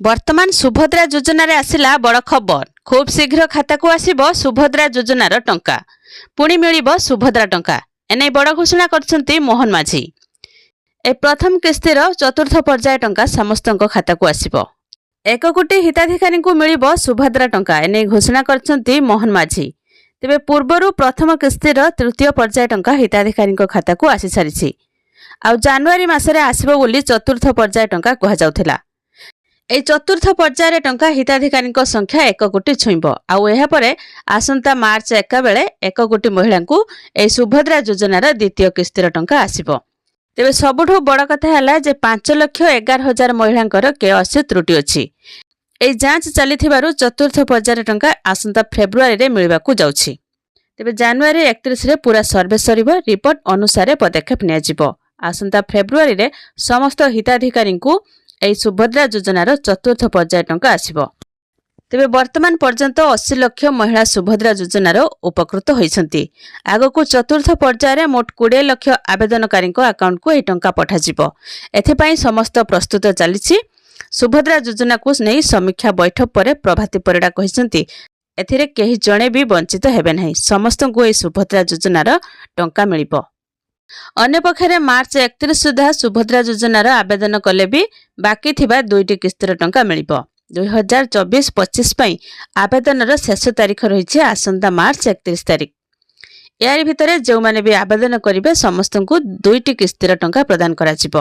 वर्तमान सुभद्रा योजन आसला बड़ खबर। खूब शीघ्र खाता को आसिब सुभद्रा योजनार टंका, पुणी मिलिब सुभद्रा टंका। एने बड़ घोषणा करछंती मोहन माझी। ए प्रथम किस्तिर चतुर्थ पर्याय टंका समस्त खाता को आसिब। 1 कोटी हिताधिकारी को मिलिब सुभद्रा टंका, एने घोषणा करछंती मोहन माझी। तेबे पूर्वरु प्रथम किस्तिर तृतीय पर्याय टंका हिताधिकारी खाता को आसी सारिछि। आ जनवरी मासरे आसिब बोली चतुर्थ पर्याय टंका कहा जाउथिला। ए चतुर्थ पर्यायर टंका हिताधिकारी संख्या 1 कोटी छुईब। आउे आसंता मार्च 1 बेले 1 कोटी महिला को ए सुभद्रा योजनार द्वितीय किस्तिर टंका आसिब। तेबे सबुठु बड़ कथा है जे 5,11,000 महिलांकर केवाईसी त्रुटि अछि। ए जांच चलिथिबारु चतुर्थ पर्यायर टंका आसंता फेब्रुआरी रे मिलिबाकू जाउछि। तेबे जनवरी 31 रे पूरा सर्वे सरिब, रिपोर्ट अनुसार पदक्षेप नियाजिब। आसंता फेब्रुआरी रे समस्त हिताधिकारी को ए सुभद्रा योजनार चतुर्थ पर्याय टंका आसिब। तेबे वर्तमान पर्यंत 80 लाख महिला सुभद्रा योजनार उपकृत होइछंती। आगको चतुर्थ पर्याय मोट 20 लाख आवेदनकारी अकाउंट को ए टंका पठाजिब। एथिपाई समस्त प्रस्तुत चलिछि। सुभद्रा योजना को नहीं समीक्षा बैठक पर प्रभाती परिडा कहिसंती एथिरे केही जणे भी वंचित हेबे नाही, समस्त को ए सुभद्रा योजनार टंका मिलिब। अन्य पक्षरे मार्च 31 सुधा सुभद्रा योजनार आवेदन कले भी बाकी थिबा 2टी किस्तिर टंका मिलिब। 2024-25 पई आवेदनर शेष तारीख रही आसंता मार्च 31 तारीख। यार भितरे जो माने भी आवेदन करिवे समस्त को 2टी किस्तिर टंका प्रदान कराजिब।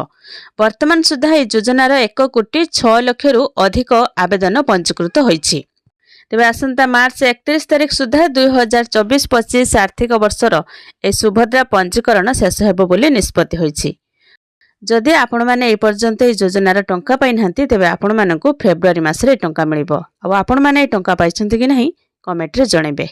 वर्तमान सुधा ए योजनार 1 कोटी 6 लाख रु अधिक आवेदन पंजीकृत होईछि। तेबे आसंता मार्च 31 तारीख सुधा 2024-25 आर्थिक वर्षर ए सुभद्रा पंजीकरण शेष हेबो बोली निष्पत्ति होईछि। जदि आपण माने ए पर्यंत ए योजनार टंका पाइ नाहंती तेबे आपण मानकु फेब्रुआरी मासरे टंका मिलिबो। आ आपण माने ए टंका पाइछंती कि नाही कमेंट रे जणेबे।